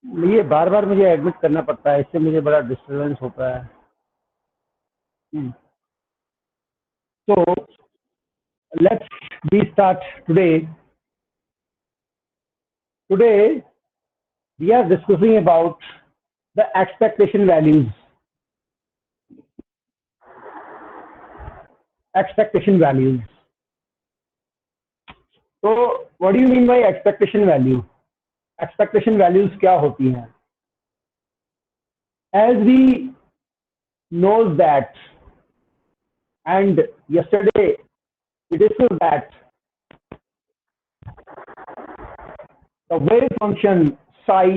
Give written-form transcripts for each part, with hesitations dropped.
ये बार बार मुझे एडमिट करना पड़ता है, इससे मुझे बड़ा डिस्टर्बेंस होता है। तो let's be start today. Today we are discussing about the expectation values. Expectation values. तो what do you mean by expectation value? Expectation values क्या होती हैं? As we knows that, and yesterday we discussed that the wave function psi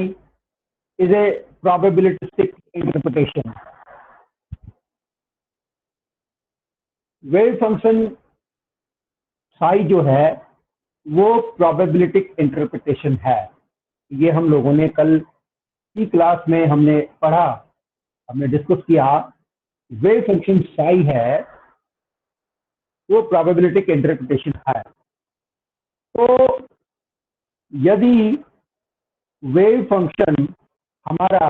is a probabilistic interpretation. Wave function psi जो है वो probabilistic interpretation है। ये हम लोगों ने कल की क्लास में हमने पढ़ा, हमने डिस्कस किया। वेव फंक्शन साई है वो प्रोबेबिलिस्टिक इंटरप्रिटेशन है। तो यदि वेव फंक्शन हमारा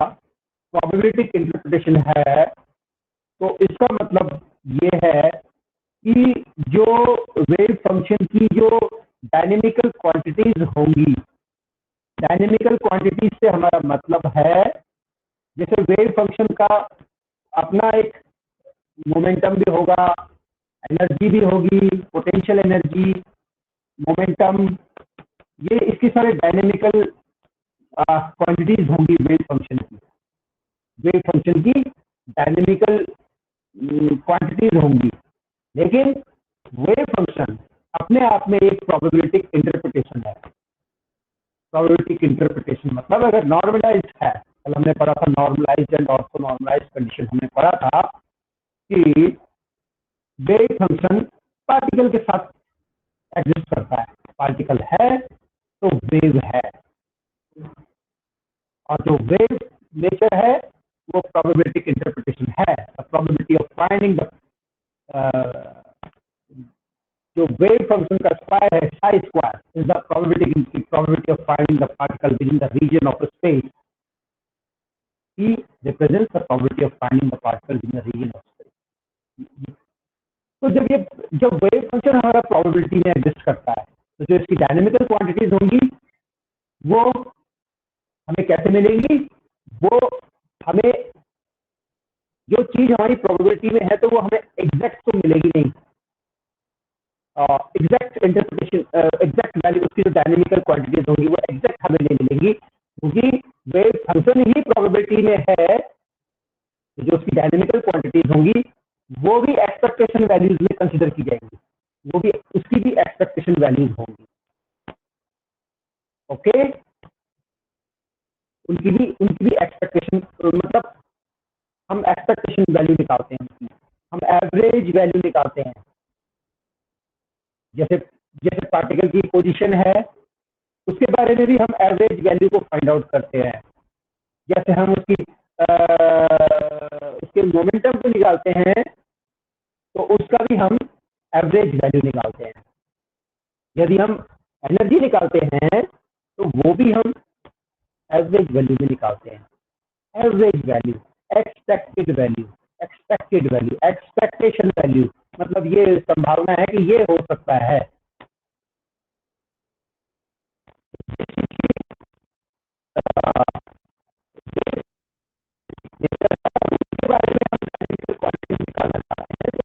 प्रोबेबिलिस्टिक इंटरप्रिटेशन है तो इसका मतलब ये है कि जो वेव फंक्शन की जो डायनेमिकल क्वांटिटीज होंगी, डायनेमिकल क्वांटिटीज से हमारा मतलब है जैसे वेव फंक्शन का अपना एक मोमेंटम भी होगा, एनर्जी भी होगी, पोटेंशियल एनर्जी, मोमेंटम, ये इसकी सारे डायनेमिकल क्वांटिटीज होंगी वेव फंक्शन की। वेव फंक्शन की डायनेमिकल क्वांटिटीज होंगी, लेकिन वेव फंक्शन अपने आप में एक प्रोबेबिलिस्टिक इंटरप्रिटेशन है। प्रोबेबिलिस्टिक इंटरप्रिटेशन मतलब अगर नॉर्मलाइज्ड है, कल हमने पढ़ा था normalised and orthonormalised condition, हमने पढ़ा था कि वेव फंक्शन पार्टिकल के साथ एग्जिस्ट करता है। पार्टिकल है तो वेव है, और जो वेव नेचर है वो प्रोबेबिलिस्टिक इंटरप्रिटेशन है। प्रोबेबिलिटी ऑफ फाइंडिंग द जो वेव फंक्शन का स्क्वायर है, psi square is the probability of finding the particle within the region of space. ही represents the probability of finding the particle within the region of space. तो जब wave function हमारा probability में exist करता है तो जो इसकी डायनेमिकल क्वांटिटीज होंगी वो हमें कैसे मिलेंगी? वो हमें जो चीज हमारी प्रोबेबिलिटी में है तो वो हमें एग्जैक्ट तो मिलेगी नहीं। एग्जैक्ट इंटरप्रिटेशन, एग्जैक्ट वैल्यू, उसकी जो डायनेमिकल क्वांटिटीज होंगी वो एग्जैक्ट हमें नहीं मिलेंगी, क्योंकि वेव फंक्शन ही प्रोबेबिलिटी में है। जो उसकी डायनेमिकल क्वांटिटीज होंगी वो भी एक्सपेक्टेशन वैल्यूज में कंसिडर की जाएंगी, वो भी उसकी भी एक्सपेक्टेशन वैल्यूज होंगी। ओके, उनकी भी एक्सपेक्टेशन, मतलब हम एक्सपेक्टेशन वैल्यू निकालते हैं, हम एवरेज वैल्यू निकालते हैं। जैसे जैसे पार्टिकल की पोजीशन है उसके बारे में भी हम एवरेज वैल्यू को फाइंड आउट करते हैं। जैसे हम उसके मोमेंटम को निकालते हैं तो उसका भी हम एवरेज वैल्यू निकालते हैं। यदि हम एनर्जी निकालते हैं तो वो भी हम एवरेज वैल्यू में निकालते हैं। Average value, expected value, expected value, expectation value, मतलब ये संभावना है कि ये हो सकता है। के बारे में हम क्वांटिटी निकालना चाहते हैं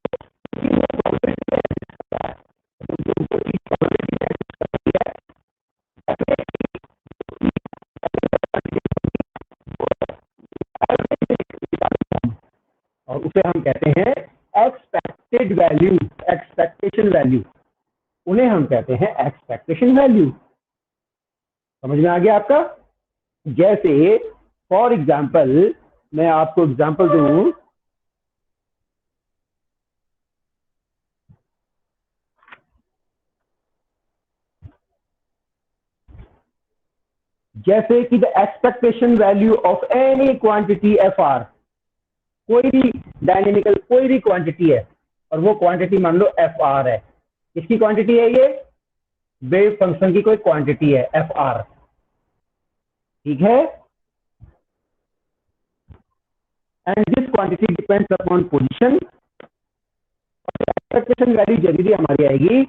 और उसे हम कहते हैं एक्सपेक्टेड वैल्यू, एक्सपेक्टेशन वैल्यू, उन्हें हम कहते हैं एक्सपेक्टेशन वैल्यू। समझ में आ गया आपका? जैसे फॉर एग्जाम्पल, मैं आपको एग्जाम्पल दूं, जैसे कि the expectation value of any quantity F R, कोई भी डायनेमिकल कोई भी क्वांटिटी है और वो क्वांटिटी मान लो एफ आर है। किसकी क्वांटिटी है? ये वेव फंक्शन की कोई क्वांटिटी है एफ आर, ठीक है। And this quantity depends upon position. Expectation value जल्दी हमारी आएगी,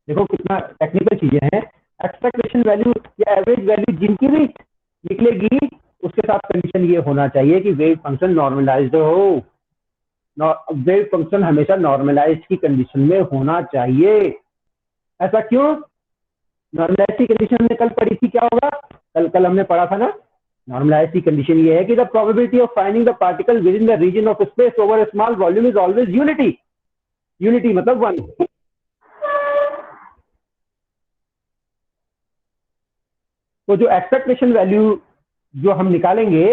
देखो कितना टेक्निकल चीजें हैं। एक्सपेक्टेशन वैल्यू या एवरेज वैल्यू जिनकी भी निकलेगी उसके साथ कंडीशन ये होना चाहिए कि वेव फंक्शन नॉर्मलाइज्ड हो। वेव फंक्शन हमेशा नॉर्मलाइज्ड की कंडीशन में होना चाहिए। ऐसा क्यों? नॉर्मलाइज्ड की कंडीशन हमने कल पढ़ी थी, क्या होगा? कल हमने पढ़ा था ना, नॉर्मलाइज्ड की कंडीशन ये है कि the probability of finding the particle within the region of space over a small volume is always unity. Unity मतलब 1। तो जो एक्सपेक्टेशन वैल्यू जो हम निकालेंगे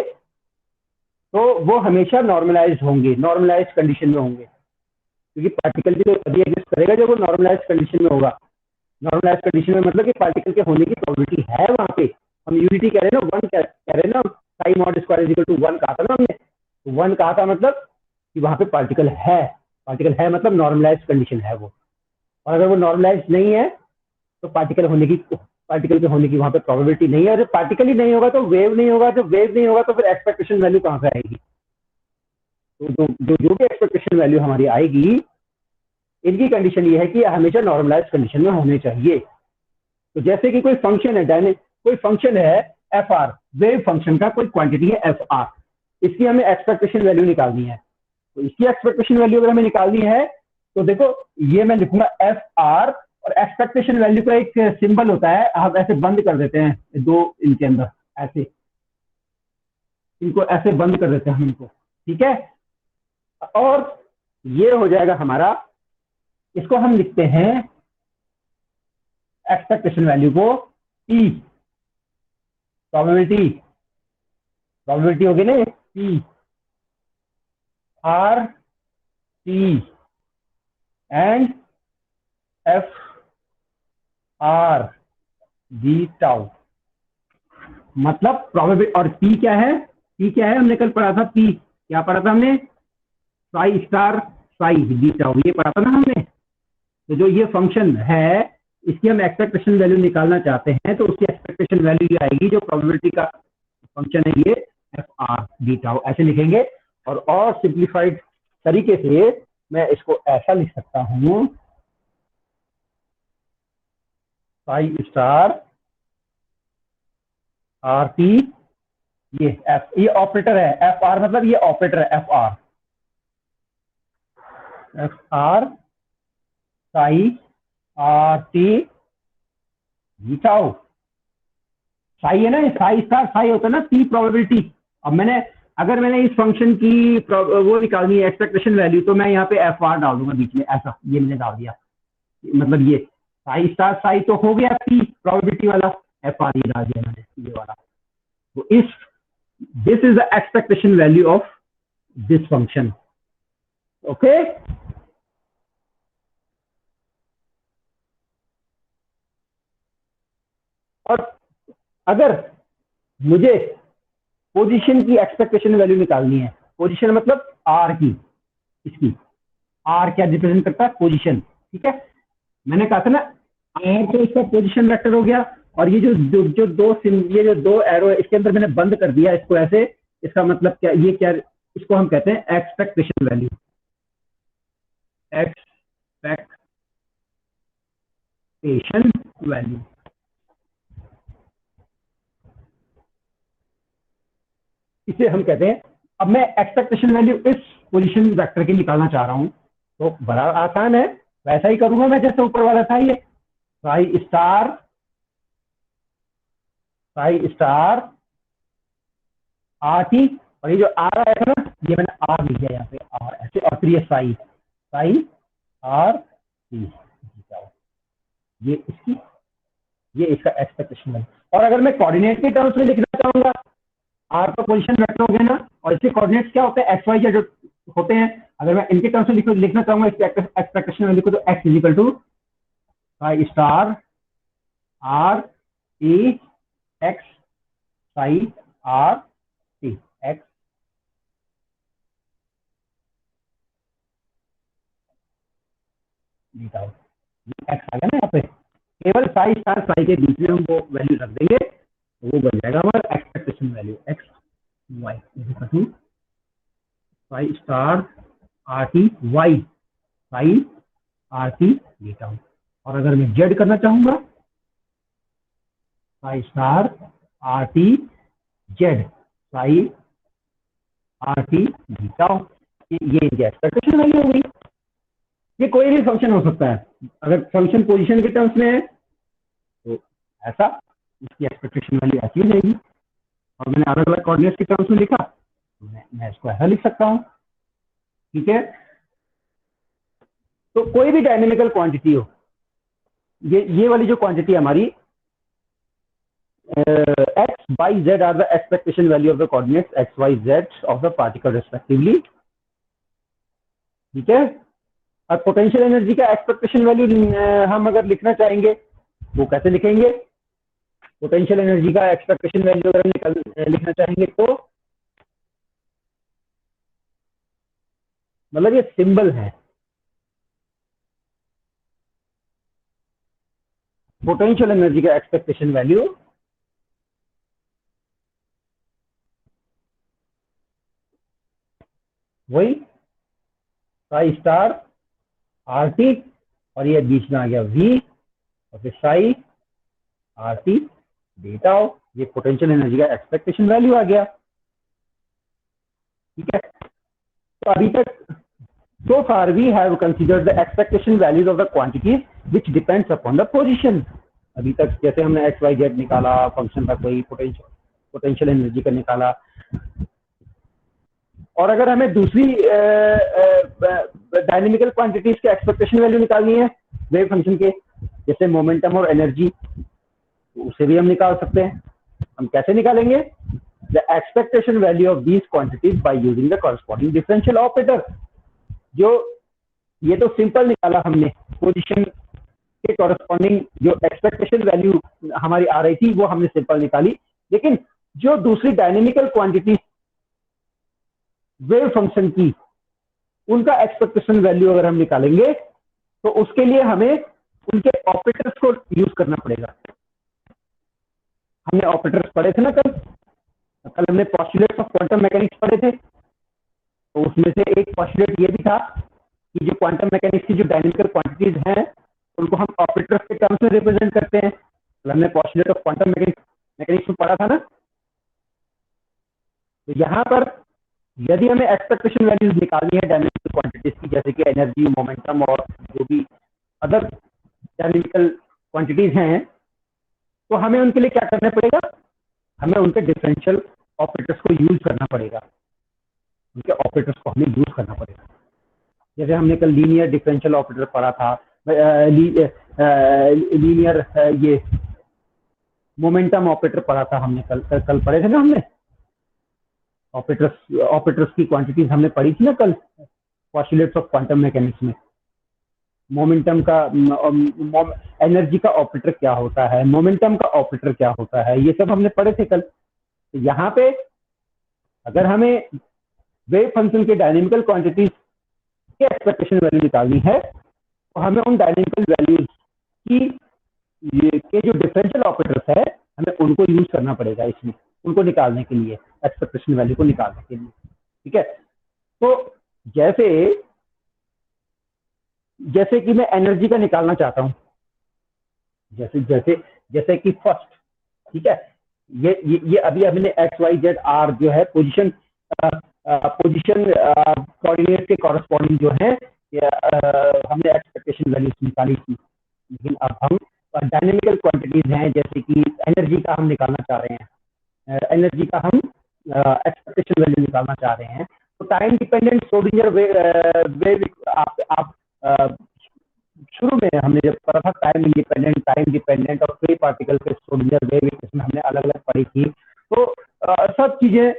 तो वो हमेशा नॉर्मलाइज्ड होंगे, नॉर्मलाइज्ड कंडीशन में होंगे, क्योंकि पार्टिकल भी तो तभी एग्जिस्ट करेगा जब वो नॉर्मलाइज्ड कंडीशन में होगा। नॉर्मलाइज्ड कंडीशन में मतलब कि पार्टिकल के होने की प्रोबेबिलिटी है वहां पे। हम यूनिटी कह रहे हैं ना, 1 कह रहे हैं ना, psi mod square is equal to 1 कहा था ना हमने। तो 1 कहा था मतलब कि वहां पे पार्टिकल है। पार्टिकल है मतलब नॉर्मलाइज्ड कंडीशन है वो। और अगर वो नॉर्मलाइज्ड नहीं है तो पार्टिकल के होने की वहां पे प्रोबेबिलिटी नहीं है। और जब पार्टिकल ही नहीं होगा तो वेव नहीं होगा, जब वेव नहीं होगा तो फिर एक्सपेक्टेशन वैल्यू कहां से आएगी? तो जो भी एक्सपेक्टेशन वैल्यू हमारी आएगी, इनकी कंडीशन ये है कि हमेशा नॉर्मलाइज्ड कंडीशन में होने चाहिए। तो जैसे कि कोई फंक्शन है, कोई फंक्शन है एफ आर, वेव फंक्शन का कोई क्वांटिटी है एफ आर, इसकी हमें एक्सपेक्टेशन वैल्यू निकालनी है। तो इसकी एक्सपेक्टेशन वैल्यू अगर हमें निकालनी है तो देखो ये मैं लिखूंगा एफ आर, और एक्सपेक्टेशन वैल्यू का एक सिंबल होता है, आप ऐसे बंद कर देते हैं दो इनके अंदर, ऐसे इनको ऐसे बंद कर देते हैं हम इनको, ठीक है। और ये हो जाएगा हमारा, इसको हम लिखते हैं एक्सपेक्टेशन वैल्यू को पी, प्रोबेबिलिटी होगी ना P R T and F R D tau, मतलब प्रोबेबिलिटी। और पी क्या है? पी क्या है? हमने कल पढ़ा था, पी क्या पढ़ा था हमने? Psi star Sai D tau, ये पढ़ा था ना हमने। तो जो ये फंक्शन है इसकी हम एक्सपेक्टेशन वैल्यू निकालना चाहते हैं, तो उसकी एक्सपेक्टेशन वैल्यू ये आएगी, जो प्रोबेबिलिटी का फंक्शन है ये एफ आर डी टाउ, ऐसे लिखेंगे। और सिंप्लीफाइड तरीके से मैं इसको ऐसा लिख सकता हूं, साई स्टार आर टी, ये ऑपरेटर है, एफ आर मतलब ये ऑपरेटर है, F R psi are T जीटाओ। साई है ना, साई स्टार साई होता है ना, पी प्रोबेबिलिटी। अब अगर मैंने इस फंक्शन की वो निकालनी है एक्सपेक्टेशन वैल्यू, तो मैं यहाँ पे एफ आर डाल दूंगा बीच में, ऐसा ये मैंने डाल दिया, मतलब ये साई स्टार साई तो हो गया पी प्रोबेबिलिटी वाला, एफ आर ये डाल दिया मैंने ये वाला। तो this is the expectation value of this function, okay. और अगर मुझे पोजीशन की एक्सपेक्टेशन वैल्यू निकालनी है, पोजीशन मतलब आर की, इसकी आर क्या रिप्रेजेंट करता है? पोजीशन, ठीक है। मैंने कहा था ना आर तो इसका पोजीशन वेक्टर हो गया, और ये जो दो एरो है इसके अंदर मैंने बंद कर दिया इसको ऐसे, इसका मतलब क्या? ये क्या? इसको हम कहते हैं एक्सपेक्टेशन वैल्यू, एक्सपेक्टेशन वैल्यू। इसे हम कहते हैं, अब मैं एक्सपेक्टेशन वैल्यू इस पोजीशन वेक्टर की निकालना चाह रहा हूं, तो बड़ा आसान है, वैसा ही करूंगा मैं जैसे ऊपर वाला था, ये साई स्टार आर टी, और ये जो आर आया था ना, ये मैंने आर लिख दिया यहाँ पे, आर ऐसे, और फिर ये साई आर टी, ये इसका एक्सपेक्टेशन वैल्यू। और अगर मैं कोऑर्डिनेट के टर्म्स में लिखना चाहूंगा, आर का पोजीशन वेक्टर हो गया ना, और इसके कोऑर्डिनेट्स क्या होते हैं? एक्स वाई जेड होते हैं। अगर मैं इनके टर्म्स में लिखना चाहूंगा इसके एक्सपेक्टेशन वैल्यू को, तो X is equal to psi star are T X psi are T, X X आ गया ना यहाँ पे, केवल साई स्टार साई के बीच में हम वो वैल्यू रख देंगे, तो वो बन जाएगा हमारा expectation value, x y is equal to psi star are t y, psi are t लेता हूँ। और अगर मैं जेड करना चाहूंगा, psi star are t z, psi are t लेता हूँ। ये इनकी एक्सपेक्टेशन वैल्यू हो गई। ये कोई भी फंक्शन हो सकता है, अगर फंक्शन पोजीशन के टर्म्स में है तो ऐसा, इसकी एक्सपेक्टेशन वैल्यू ऐसी हो जाएगी। और मैंने अलग अलग कोऑर्डिनेट्स के टर्म्स में लिखा, मैं इसको ऐसा लिख सकता हूँ। ठीक है, तो कोई भी डायनेमिकल क्वांटिटी हो, ये वाली जो क्वांटिटी हमारी x y z are the expectation value of the coordinates x y z of the particle respectively। ठीक है, और पोटेंशियल एनर्जी का एक्सपेक्टेशन वैल्यू हम अगर लिखना चाहेंगे वो कैसे लिखेंगे? पोटेंशियल एनर्जी का एक्सपेक्टेशन वैल्यू अगर हम लिखना चाहेंगे तो मतलब ये सिंबल है, पोटेंशियल एनर्जी का एक्सपेक्टेशन वैल्यू वही साई स्टार आर टी, और ये बीच में आ गया वी, और फिर साई आर टी डेटा हो, ये पोटेंशियल एनर्जी का एक्सपेक्टेशन वैल्यू आ गया। ठीक है, तो अभी तक so far we have considered the expectation values of the quantities which depends upon the position। अभी तक जैसे हमने एक्स वाई जेड निकाला, फंक्शन का कोई पोटेंशियल एनर्जी का निकाला। और अगर हमें दूसरी डायनेमिकल क्वांटिटीज के एक्सपेक्टेशन वैल्यू निकालनी है वेव फंक्शन के, जैसे मोमेंटम और एनर्जी, तो उसे भी हम निकाल सकते हैं। हम कैसे निकालेंगे? The expectation value of these quantities by using the corresponding differential operator. जो ये तो सिंपल निकाला हमने, पोजीशन के कॉरस्पॉन्डिंग जो एक्सपेक्टेशन वैल्यू हमारी आ रही थी वो हमने सिंपल निकाली। लेकिन जो दूसरी डायनेमिकल क्वांटिटी वेव फंक्शन की, उनका एक्सपेक्टेशन वैल्यू अगर हम निकालेंगे तो उसके लिए हमें उनके ऑपरेटर्स को यूज करना पड़ेगा। हमने ऑपरेटर्स पढ़े थे ना कल, हमने पॉस्टुलेट्स ऑफ क्वांटम मैकेनिक्स पढ़े थे। तो उसमें से एक पॉस्टुलेट ये भी था कि जो क्वांटम मैकेनिक्स की जो डायनेमिकल क्वांटिटीज हैं उनको हम ऑपरेटर्स के टर्म्स में रिप्रेजेंट करते हैं। तो हमने पॉस्टुलेट ऑफ क्वांटम मैकेनिक्स में पढ़ा था ना। तो यहाँ पर यदि हमें एक्सपेक्टेशन वैल्यूज निकालनी है डायनेमिकल क्वांटिटीज की, जैसे कि एनर्जी, मोमेंटम और जो भी अदर डायनेमिकल क्वांटिटीज हैं, तो हमें उनके लिए क्या करना पड़ेगा? हमें उनके डिफरेंशियल ऑपरेटर्स को यूज करना पड़ेगा, उनके ऑपरेटर्स को हमें यूज करना पड़ेगा। जैसे हमने कल लीनियर डिफरेंशियल ऑपरेटर पढ़ा था, लीनियर ये मोमेंटम ऑपरेटर पढ़ा था हमने कल पढ़े थे ना हमने। ऑपरेटर्स की क्वांटिटीज हमने पढ़ी थी ना कल, पॉस्टुलेट्स ऑफ क्वांटम मैकेनिक्स में। मोमेंटम का एनर्जी का ऑपरेटर क्या होता है, मोमेंटम का ऑपरेटर क्या होता है, ये सब हमने पढ़े थे कल। तो यहाँ पे अगर हमें वेव फंक्शन के डायनेमिकल क्वांटिटीज के एक्सपेक्टेशन वैल्यू निकालनी है तो हमें उन डायनेमिकल वैल्यूज की के जो डिफरेंशियल ऑपरेटर्स है हमें उनको यूज करना पड़ेगा इसमें, उनको निकालने के लिए, एक्सपेक्टेशन वैल्यू को निकालने के लिए। ठीक है, तो जैसे जैसे कि मैं एनर्जी का निकालना चाहता हूं, जैसे जैसे जैसे कि फर्स्ट, ठीक है, ये अभी हमने एक्स वाई जेड आर जो है पोजीशन पोजीशन कोऑर्डिनेट के कॉरस्पॉन्डिंग जो है हमने एक्सपेक्टेशन वैल्यूज निकाली थी। लेकिन अब हम डायनेमिकल क्वांटिटीज हैं, जैसे कि एनर्जी का हम निकालना चाह रहे हैं, एनर्जी का हम एक्सपेक्टेशन वैल्यू निकालना चाह रहे हैं। तो टाइम डिपेंडेंट श्रोडिंगर वेव आप शुरू में हमने जब पढ़ा था टाइम डिपेंडेंट और फ्री पार्टिकल के श्रोडिंगर वेव इक्वेशन हमने अलग अलग पढ़ी थी। तो सब चीजें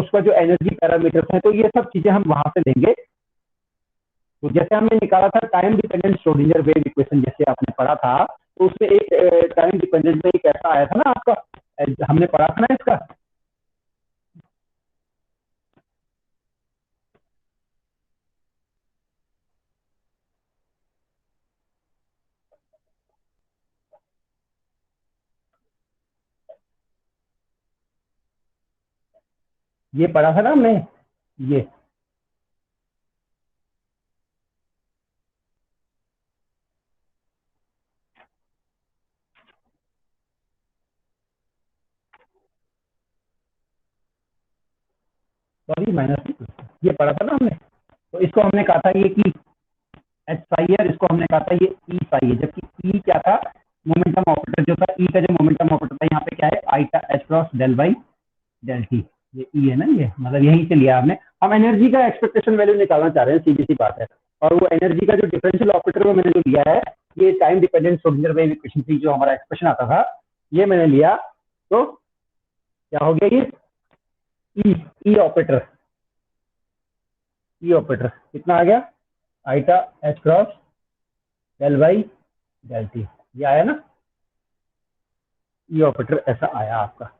उसका जो एनर्जी पैरामीटर्स हैं, तो ये सब चीजें हम वहां से लेंगे। तो जैसे हमने निकाला था time dependent Schrodinger wave equation, जैसे आपने पढ़ा था, तो उसमें एक टाइम डिपेंडेंट में एक ऐसा आया था ना आपका, हमने पढ़ा था ना इसका, ये पढ़ा था ना हमने ये सॉरी माइनस, ये पढ़ा था ना हमने, तो इसको हमने कहा था ये कि एच साई है और इसको हमने कहा था ये ई साई है, जबकि ई क्या था, मोमेंटम ऑपरेटर जो था, ई का जो मोमेंटम ऑपरेटर था यहाँ पे क्या है, आई का H cross del by del T, ये ई है ना, ये मतलब यहीं से लिया हमने। हम एनर्जी का एक्सपेक्टेशन वैल्यू निकालना चाह रहे हैं, सीधी सी बात है। और वो एनर्जी का जो डिफरेंशियल ऑपरेटर वो मैंने जो लिया है, ये time dependent Schrodinger wave equation थी, जो हमारा एक्सप्रेशन आता था, ये मैंने लिया। तो क्या हो गया ये ई, ई ऑपरेटर, ई ऑपरेटर कितना आ गया, iota H cross del by del T, ये आया ना, ई ऑपरेटर ऐसा आया आपका।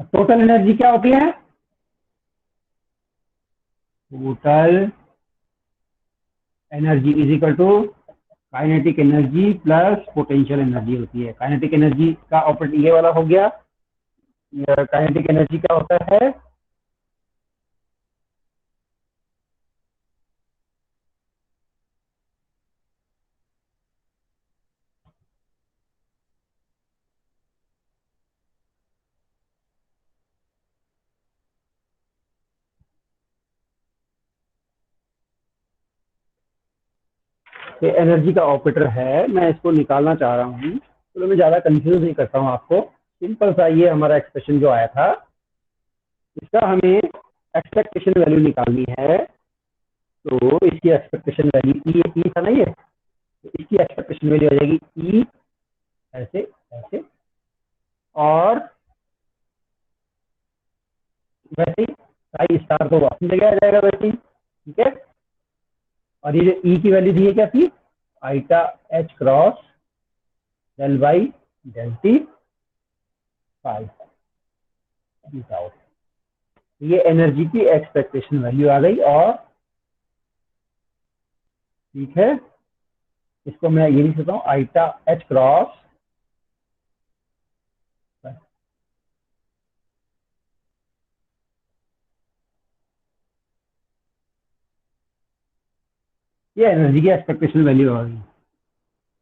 टोटल एनर्जी क्या होती है, total energy is equal to kinetic energy plus potential energy होती है। काइनेटिक एनर्जी का ऑपरेट ये वाला हो गया, काइनेटिक एनर्जी क्या होता है, ये एनर्जी का ऑपरेटर है, मैं इसको निकालना चाह रहा हूँ, तो मैं ज्यादा कंफ्यूज नहीं करता हूँ आपको। सिंपल सा ये हमारा एक्सप्रेशन जो आया था, इसका हमें एक्सपेक्टेशन वैल्यू निकालनी है। तो इसकी एक्सपेक्टेशन वैल्यू ई था ना ये, तो इसकी एक्सपेक्टेशन वैल्यू आ जाएगी ई ऐसे ऐसे, और वैसे ही साई स्टार को वापस जगह आ जाएगा वैसे ही, ठीक है। और ये जो ई की वैल्यू दी है क्या थी, iota H cross del by del T five, ये एनर्जी की एक्सपेक्टेशन वैल्यू आ गई। और ठीक है, इसको मैं ये लिख सकता हूँ, आईटा एच क्रॉस, ये एनर्जी की एक्सपेक्टेशन वैल्यू आ गई।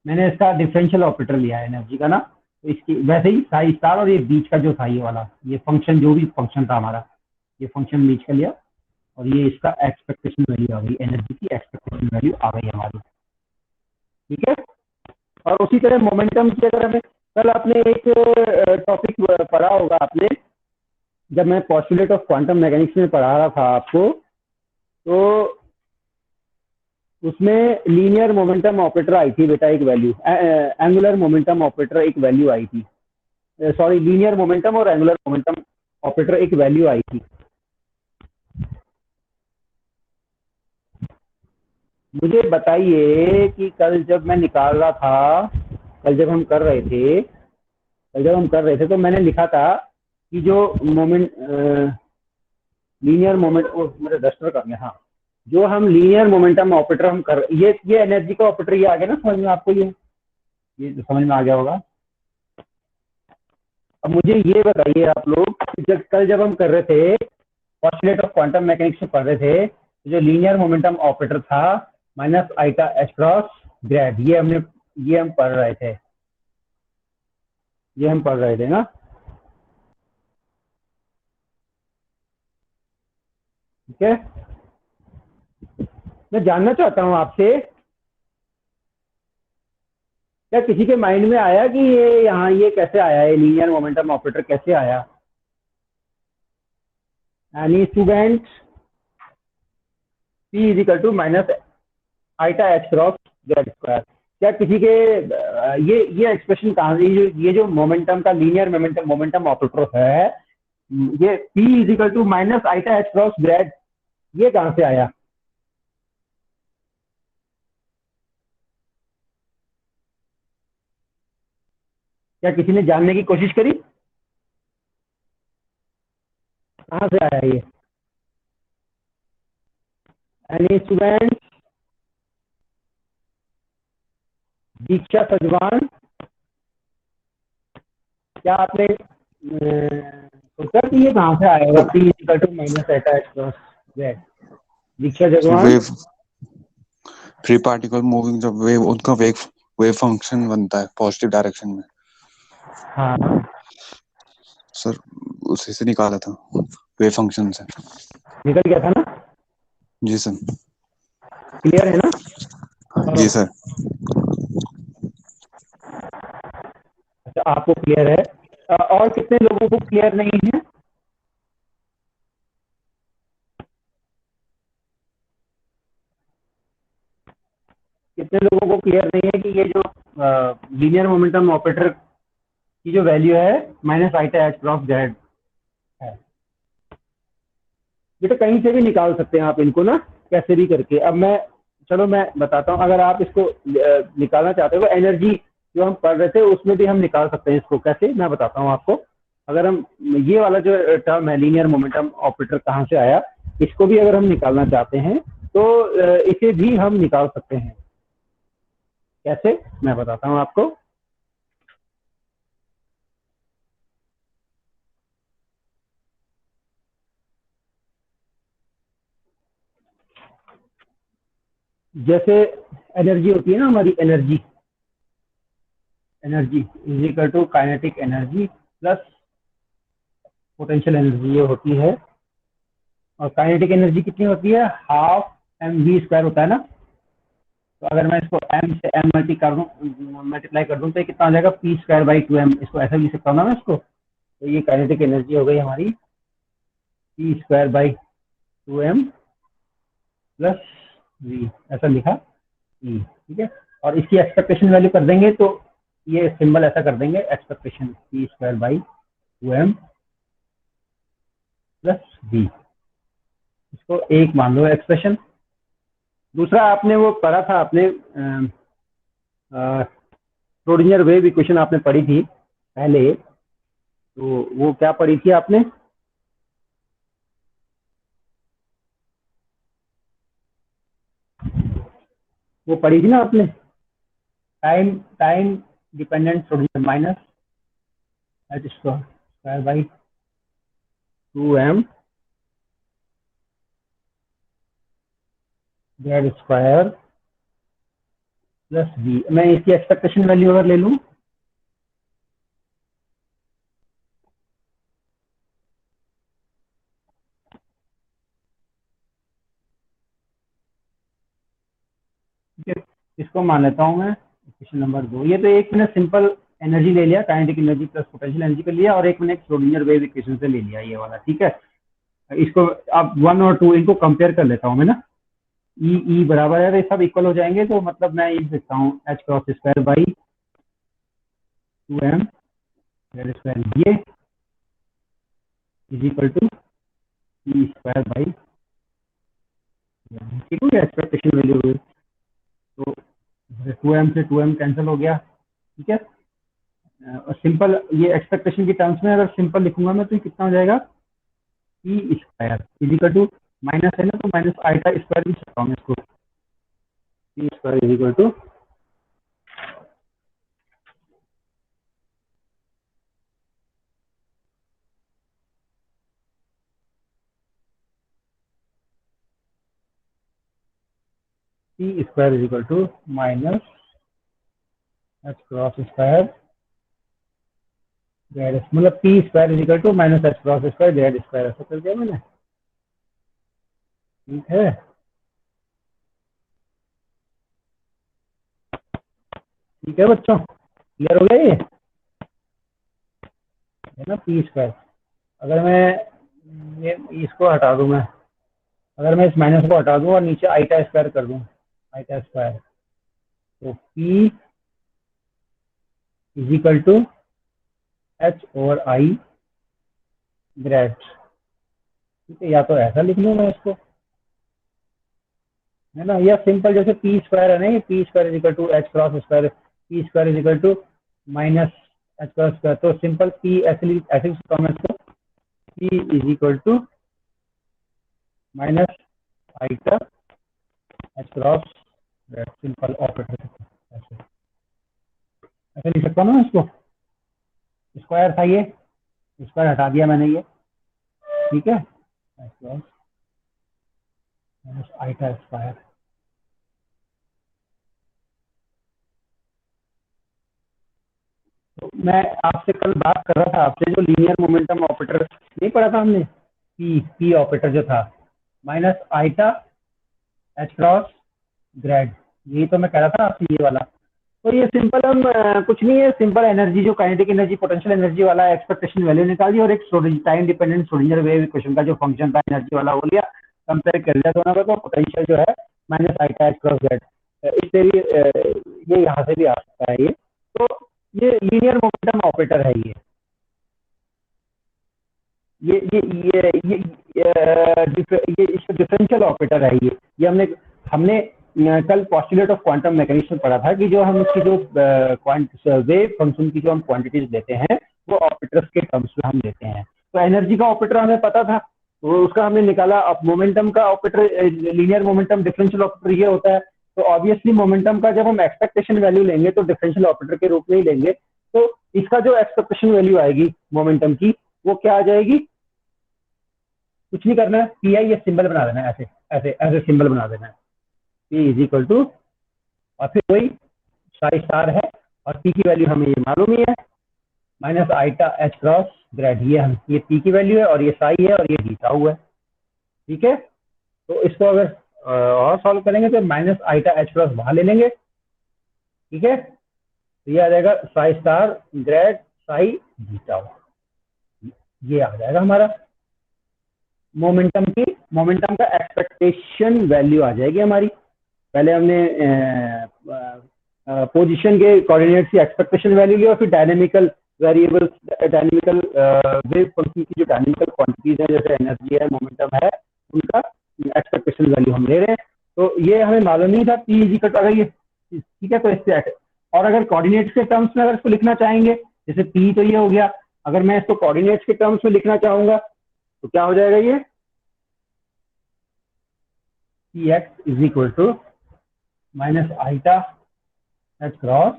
मैंने इसका डिफरेंशियल ऑपरेटर लिया है एनर्जी का ना, तो इसकी वैसे ही साई स्टार, और ये बीच का जो था ये वाला, ये फंक्शन जो भी फंक्शन था हमारा, ये फंक्शन बीच का लिया, और ये इसका एक्सपेक्टेशन वैल्यू आ गई, एनर्जी की एक्सपेक्टेशन वैल्यू आ गई हमारी, ठीक है। और उसी तरह मोमेंटम की अगर हमें, कल आपने एक टॉपिक पढ़ा होगा आपने, जब मैं पॉस्टुलेट ऑफ क्वांटम मैकेनिक्स में पढ़ा रहा था आपको, तो उसमें लीनियर मोमेंटम ऑपरेटर आई थी बेटा, एक वैल्यू, एंगुलर मोमेंटम ऑपरेटर एक वैल्यू आई थी, सॉरी लीनियर मोमेंटम और एंगुलर मोमेंटम ऑपरेटर एक वैल्यू आई थी। मुझे बताइए कि कल जब मैं निकाल रहा था, कल जब हम कर रहे थे, तो मैंने लिखा था कि जो मोमेंट, लीनियर मोमेंट, मेरे डस्टर कर गया, हाँ, जो हम लीनियर मोमेंटम ऑपरेटर हम कर, ये एनर्जी का ऑपरेटर ये आ गया ना समझ में आपको, ये तो समझ में आ गया होगा। अब मुझे ये बताइए आप लोग, जब कल जब हम कर रहे थे, पॉस्टुलेट ऑफ क्वांटम मैकेनिक्स में पढ़ रहे थे, तो जो लीनियर मोमेंटम ऑपरेटर था minus iota H cross grad, ये हम पढ़ रहे थे, ये हम पढ़ रहे थे ना, ठीक है। मैं जानना चाहता हूँ आपसे, क्या किसी के माइंड में आया कि ये यहाँ ये कैसे आया है, लीनियर मोमेंटम ऑपरेटर कैसे आया, any student, p is equal to minus iota H cross z square, क्या किसी के ये एक्सप्रेशन कहाँ से, ये जो मोमेंटम का लीनियर मोमेंटम मोमेंटम ऑपरेटर है, ये p is equal to minus iota H cross grad, ये कहाँ से आया, क्या किसी ने जानने की कोशिश करी, कहाँ से आया ये, एनी स्टूडेंट, दीक्षा सजवान, क्या आपने तो सर ये कहाँ से आएगा P equal to minus Etah x cross Z? Diksha जगवान। Wave, free particle moving जब वेव, उनका वेव वेव फंक्शन बनता है पॉजिटिव डायरेक्शन में। हाँ सर उसी से निकाला था, वेव फंक्शन से। निकल गया था ना? जी सर। क्लियर है ना? और जी सर। अच्छा आपको क्लियर है, और कितने लोगों को क्लियर नहीं है? कितने लोगों को क्लियर नहीं है कि ये जो लीनियर मोमेंटम ऑपरेटर की जो वैल्यू है minus iota h cross z है? ये तो कहीं से भी निकाल सकते हैं आप इनको ना, कैसे भी करके। अब मैं, चलो मैं बताता हूँ, अगर आप इसको निकालना चाहते हो एनर्जी जो हम पढ़ रहे थे उसमें भी हम निकाल सकते हैं इसको। कैसे, मैं बताता हूँ आपको। अगर हम ये वाला जो टर्म है लीनियर मोमेंटम ऑपरेटर कहाँ से आया, इसको भी अगर हम निकालना चाहते हैं तो इसे भी हम निकाल सकते हैं। कैसे, मैं बताता हूँ आपको। जैसे एनर्जी होती है ना हमारी, energy energy is equal to kinetic energy plus potential energy, ये होती है। और काइनेटिक एनर्जी कितनी होती है? हाफ एम वी स्क्वायर होता है ना। तो अगर मैं इसको एम से एम मल्टीप्लाई कर दूं तो ये कितना आ जाएगा? P square by two m. इसको ऐसा लिख सकता हूँ ना मैं इसको। तो ये काइनेटिक एनर्जी हो गई हमारी p square by two m plus V, ऐसा लिखा ई। ठीक है, और इसकी एक्सपेक्टेशन वैल्यू कर देंगे तो ये सिंबल ऐसा कर देंगे, expectation p square by two m plus V. इसको एक मान लो एक्सप्रेशन। दूसरा आपने वो पढ़ा था, आपने श्रोडिंगर वेव इक्वेशन आपने पढ़ी थी पहले, तो वो क्या पढ़ी थी आपने? वो पढ़ी थी ना आपने, time time dependent Schrodinger minus h square by two M Z square plus V. मैं इसकी एक्सपेक्टेशन वैल्यू अगर ले लूँ, ठीक है, इसको मान लेता हूँ मैं इक्वेशन नंबर 2। ये तो एक मैंने सिंपल एनर्जी ले लिया, kinetic energy plus potential energy कर लिया, और एक मैंने श्रोडिंगर वेव इक्वेशन से ले लिया ये वाला। ठीक है, इसको अब 1 और 2 इनको कंपेयर कर लेता हूँ मैं ना। ई बराबर है, तो सब इक्वल हो जाएंगे, तो मतलब मैं ये लिखता हूँ H cross square by two M Z square, ये is equal to E square by. ठीक हो गया, एक्सपेक्टेशन वैल्यू हुई तो टू एम से टू एम कैंसिल हो गया। ठीक है, और सिंपल ये एक्सपेक्टेशन की टर्म्स में अगर सिंपल लिखूंगा मैं तो ये कितना हो जाएगा? E square is equal to, minus है ना तो माइनस आई का स्क्वायर भी सकता हूँ इसको, E square is equal to E square is equal to minus H cross square Z, मतलब P square is equal to minus H cross square Z square, ऐसा कर दिया मैंने। ठीक है, ठीक है बच्चों, क्लियर हो गया ये है ना? पी स्क्वायर, अगर मैं ये इसको हटा दूं, मैं अगर मैं इस माइनस को हटा दूं और नीचे आईटा स्क्वायर कर दूं, आईटा स्क्वायर, तो p is equal to h over i grad. ठीक है, या तो ऐसा लिख लूँ मैं इसको, है ना, या सिंपल जैसे पी स्क्वायर है ना, ये P square is equal to H cross square, P square is equal to minus H cross square, तो सिंपल पी ऐसे लिख सकता हूँ मैं इसको, P is equal to minus I का एच क्रॉस, सिंपल ऑपरेटर ऐसे ऐसे लिख सकता हूँ ना इसको, स्क्वायर था ये, स्क्वायर हटा दिया मैंने ये, ठीक है, आईटा स्क्वायर। तो मैं आपसे कल बात कर रहा था, आपसे जो लीनियर मोमेंटम ऑपरेटर नहीं पढ़ा था हमने, पी ऑपरेटर जो था, minus iota H cross grade, यही तो मैं कह रहा था आपसे, ये वाला। तो ये सिंपल हम कुछ नहीं है, सिंपल एनर्जी जो काइनेटिक एनर्जी पोटेंशियल एनर्जी वाला एक्सपेक्टेशन वैल्यू निकाल दी, और एक time dependent Schrodinger wave equation का जो फंक्शन था एनर्जी वाला वो लिया, कंपेयर कर लिया दोनों का, तो पोटेंशियल जो है minus iota H cross Z, इससे भी ये यहाँ से भी आ सकता है ये। तो ये लीनियर मोमेंटम ऑपरेटर है ये इसका डिफरेंशियल ऑपरेटर है ये हमने हमने कल पॉस्टुलेट ऑफ क्वांटम मैकेनिक्स पढ़ा था कि जो हम इसकी जो वेव फंक्शन की जो हम क्वांटिटीज लेते हैं वो ऑपरेटर्स के टर्म्स में हम लेते हैं। तो एनर्जी का ऑपरेटर हमें पता था, तो उसका हमने निकाला। अब मोमेंटम का operator, linear momentum differential operator ये होता है। तो ऑब्वियसली मोमेंटम का जब हम एक्सपेक्टेशन वैल्यू लेंगे तो डिफरेंशियल ऑपरेटर के रूप में ही लेंगे। तो इसका जो एक्सपेक्टेशन वैल्यू आएगी मोमेंटम की, वो क्या आ जाएगी, कुछ नहीं करना है, पी आई ये सिंबल बना देना है, ऐसे ऐसे ऐसे सिंबल बना देना है, पी इज इक्वल टू, और फिर वही साई स्टार है, और पी की वैल्यू हमें ये मालूम ही है, minus iota H cross grad, ये पी की वैल्यू है और ये साई है और ये बीटा हुआ है, ठीक है। तो इसको अगर और सॉल्व करेंगे तो माइनस आईटा एच क्रॉस वहां ले लेंगे, ठीक है। तो ये आ जाएगा Sai star grade Sai beta, ये आ जाएगा हमारा मोमेंटम का एक्सपेक्टेशन वैल्यू आ जाएगी हमारी। पहले हमने पोजीशन के कोऑर्डिनेट्स की एक्सपेक्टेशन वैल्यू ली, और फिर dynamical variables, dynamical wave function की जो डायनेमिकल क्वांटिटीज है जैसे एनर्जी है, मोमेंटम है, उनका एक्सपेक्टेशन वैल्यू हम ले रहे हैं। तो ये हमें मालूम नहीं था, पी इज इक्वल टू, अगर ये ठीक है तो इससे, और अगर कोऑर्डिनेट्स के टर्म्स में अगर इसको लिखना चाहेंगे, जैसे पी तो ये हो गया, अगर मैं इसको कोऑर्डिनेट्स के टर्म्स में लिखना चाहूंगा तो क्या हो जाएगा, ये p x is equal to minus iota H cross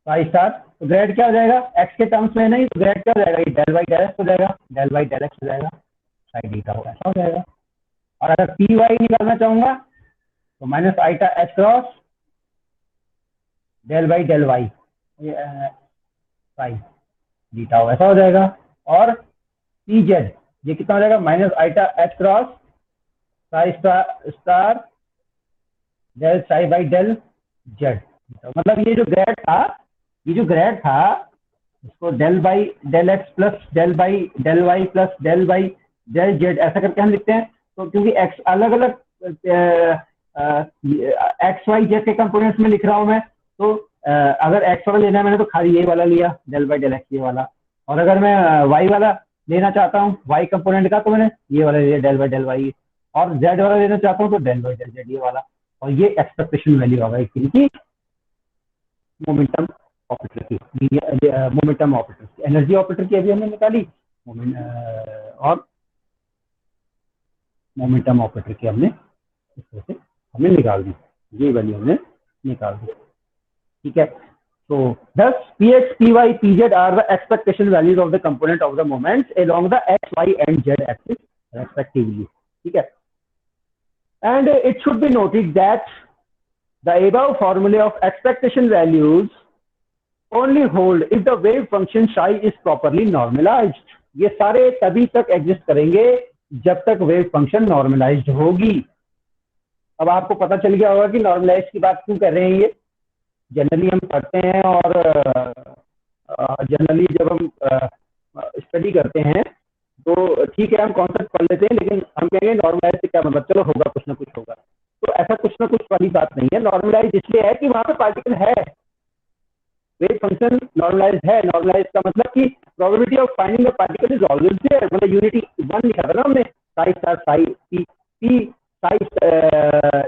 psi star. तो ग्रेड क्या हो जाएगा, एक्स के टर्म्स में नहीं, तो ग्रेड क्या हो जाएगा, ये डेल बाई डेल एक्स हो जाएगा, डेल बाई डेल एक्स हो जाएगा, साई डीटा होगा, ऐसा हो जाएगा। और अगर पी वाई निकालना चाहूंगा तो minus iota H cross del by del Y psi डीटा होगा, ऐसा हो जाएगा। और पी जेड ये कितना हो जाएगा, minus iota H cross psi star del psi by del z. मतलब ये जो ग्रेड था इसको del by del x plus del by del y plus del by del z ऐसा करके हम लिखते हैं। तो क्योंकि एक्स अलग अलग एक्स वाई जेड के कंपोनेंट्स में लिख रहा हूं मैं, तो अगर एक्स वाला लेना है मैंने तो खाली ये वाला लिया, डेल बाई डेल एक्स ये वाला। और अगर मैं वाई वाला लेना चाहता हूँ वाई कंपोनेंट का, तो मैंने ये वाला लिया, डेल बाई डेल वाई। और जेड वाला लेना चाहता हूँ तो डेल बाई डेल जेड ये वाला। और ये एक्सपेक्टेशन वैल्यू होगा इनकी मोमेंटम ऑपरेटर की, मोमेंटम ऑपरेटर की, एनर्जी ऑपरेटर की अभी हमने निकाली, और मोमेंटम ऑपरेटर की हमने इस तरह से हमने निकाल दी, ये वैल्यू हमने निकाल दी, ठीक है। So thus Px, Py, Pz are the expectation values of the component of the moments along the x, y and z axis respectively, ठीक है। And it should be noted that the above formula of expectation values only hold if the wave function psi is properly normalized. ये सारे तभी तक exist करेंगे जब तक wave function normalised होगी। अब आपको पता चल गया होगा कि नॉर्मलाइज की बात क्यों कर रहे हैं। ये जनरली हम पढ़ते हैं, और जनरली जब हम स्टडी करते हैं तो ठीक है हम कॉन्सेप्ट पढ़ लेते हैं, लेकिन हम कहेंगे नॉर्मलाइज से क्या मतलब, चलो होगा कुछ ना कुछ होगा। तो ऐसा कुछ ना कुछ वाली बात नहीं है। नॉर्मलाइज इसलिए है कि वहां पे पार्टिकल है, वेव फंक्शन नॉर्मलाइज है। नॉर्मलाइज का मतलब कि probability of finding the particle is always there. मतलब यूनिटी 1 लिखा था ना हमने, psi star psi p psi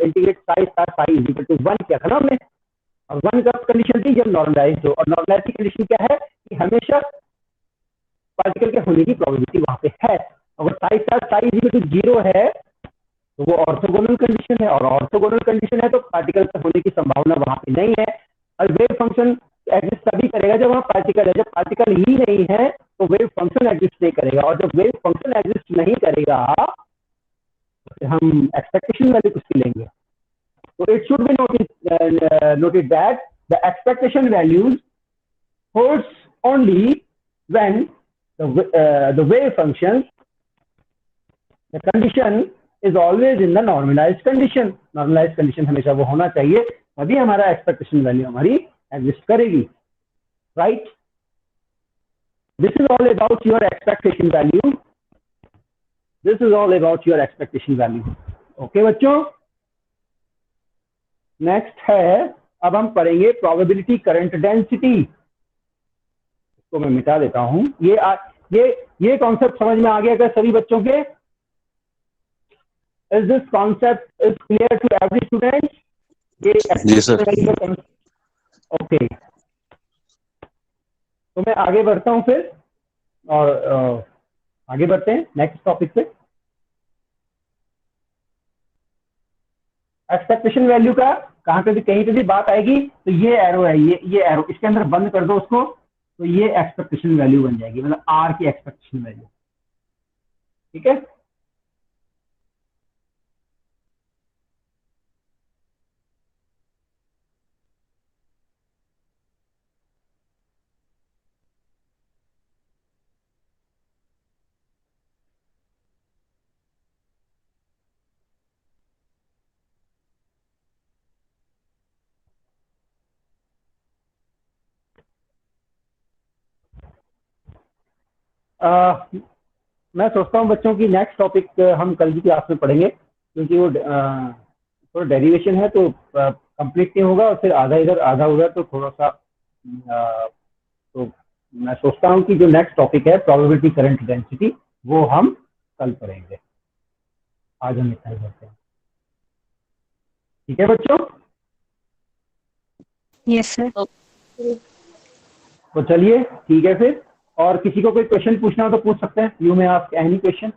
integrate psi star psi is equal to 1 किया था ना हमने। और 1 का कंडीशन थी जब नॉर्मलाइज हो, और नॉर्मलाइज की कंडीशन क्या है कि हमेशा पार्टिकल के होने की प्रोबेबिलिटी वहां पे है। अगर psi star psi is equal to 0 है तो वो ऑर्थोगोनल कंडीशन है, और ऑर्थोगोनल कंडीशन है तो पार्टिकल के होने की संभावना वहां पे नहीं है। और वेव फंक्शन एग्जिस्ट तभी करेगा जब वहाँ पार्टिकल है, जब पार्टिकल ही नहीं है तो वेव फंक्शन एग्जिस्ट नहीं करेगा, और जब वेव फंक्शन एग्जिस्ट नहीं करेगा तो हम एक्सपेक्टेशन वैल्यू किसकी लेंगे। तो it should be noted that the expectation values holds only when the wave function, the condition is always in the normalized condition. Normalized condition हमेशा वो होना चाहिए, तभी हमारा एक्सपेक्टेशन वैल्यू हमारी एग्जिस्ट करेगी, right. This is all about your expectation value, this is all about your expectation value. Okay बच्चों, next है, अब हम पढ़ेंगे प्रोबेबिलिटी करंट डेंसिटी। इसको मैं मिटा देता हूं। ये कॉन्सेप्ट समझ में आ गया क्या सभी बच्चों के? Is this concept is clear to every student? जी सर। ओके, तो मैं आगे बढ़ता हूं फिर, और आगे बढ़ते हैं नेक्स्ट टॉपिक पे। एक्सपेक्टेशन वैल्यू का कहां पे भी कहीं पे भी बात आएगी तो ये एरो है, ये एरो इसके अंदर बंद कर दो उसको, तो ये एक्सपेक्टेशन वैल्यू बन जाएगी, मतलब आर की एक्सपेक्टेशन वैल्यू, ठीक है। मैं सोचता हूँ बच्चों की नेक्स्ट टॉपिक हम कल की क्लास में पढ़ेंगे, क्योंकि वो थोड़ा डेरिवेशन है तो कंप्लीट नहीं होगा, और फिर आधा इधर आधा उधर, तो थोड़ा सा तो मैं सोचता हूँ कि जो नेक्स्ट टॉपिक है प्रोबेबिलिटी करंट डेंसिटी, वो हम कल पढ़ेंगे। आज हम इतना ही करते हैं, ठीक है बच्चों? Yes sir. तो चलिए ठीक है फिर, और किसी को कोई क्वेश्चन पूछना हो तो पूछ सकते हैं। You may ask any question.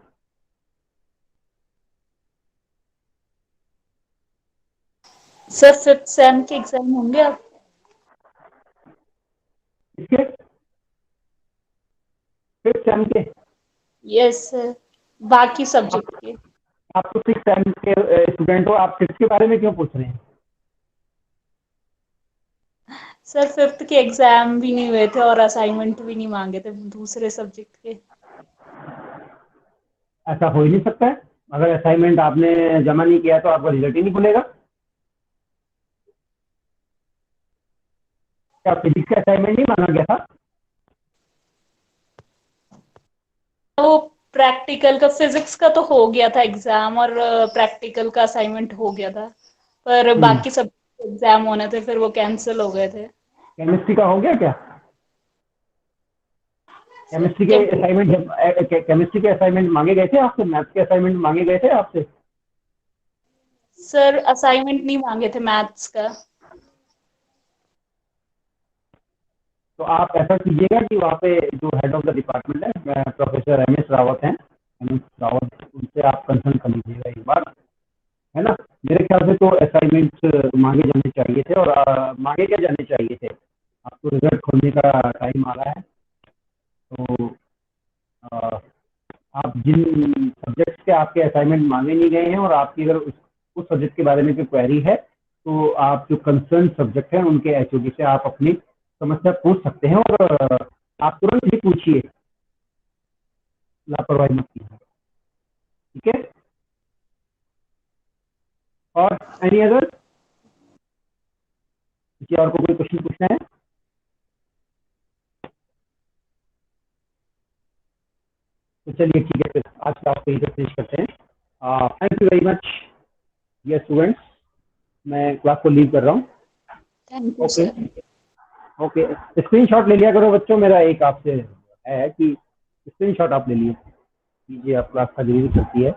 Sir fifth sem के एग्जाम होंगे अब? इसके फिफ्थ सेम के? यस सर, बाकी सब्जेक्ट के। आप तो सिक्स सेम के स्टूडेंट हो, आप फिफ्थ के बारे में क्यों पूछ रहे हैं? सर फिफ्थ के एग्जाम भी नहीं हुए थे और असाइनमेंट भी नहीं मांगे थे दूसरे सब्जेक्ट के। ऐसा हो ही नहीं सकता है। अगर असाइनमेंट आपने जमा नहीं किया तो आपका रिजल्ट ही नहीं खुलेगा। क्या फिजिक्स का असाइनमेंट नहीं मांगा गया था? वो प्रैक्टिकल का, फिजिक्स का तो हो गया था एग्जाम, और प्रैक्टिकल का असाइनमेंट हो गया था, पर बाकी सब एग्जाम होने थे, फिर वो कैंसिल हो गए थे। केमिस्ट्री का हो गया क्या? केमिस्ट्री के असाइनमेंट मांगे गए थे आपसे? मैथ्स के असाइनमेंट मांगे गए थे आपसे? सर असाइनमेंट नहीं मांगे थे मैथ्स का। तो आप ऐसा कीजिएगा कि वहाँ पे जो हेड ऑफ द डिपार्टमेंट है प्रोफेसर एम.एस. रावत हैं, एम.एस. रावत, उनसे आप कंसल्ट कर लीजिएगा एक बार, है ना। मेरे ख्याल से तो असाइनमेंट्स मांगे जाने चाहिए थे, और मांगे क्या जाने चाहिए थे। आपको रिजल्ट खोलने का टाइम आ रहा है, तो आप जिन सब्जेक्ट्स के आपके असाइनमेंट मांगे नहीं गए हैं, और आपकी अगर उस सब्जेक्ट के बारे में कोई क्वेरी है, तो आप जो कंसर्न सब्जेक्ट हैं उनके एचओडी से आप अपनी समस्या पूछ सकते हैं, और आप तुरंत ही पूछिए, लापरवाही मत कीजिए, ठीक है। और एनी अदर, किसी और को कोई क्वेश्चन पूछना है? तो चलिए ठीक है, फिर आज क्लास को यहीं पे फिनिश करते हैं। Thank you very much dear students, मैं क्लास को लीव कर रहा हूँ। Thank you okay sir. Okay, screenshot ले लिया करो बच्चों, मेरा एक आपसे है कि स्क्रीनशॉट आप ले लीजिए, आप क्लास का जरूरी करती है।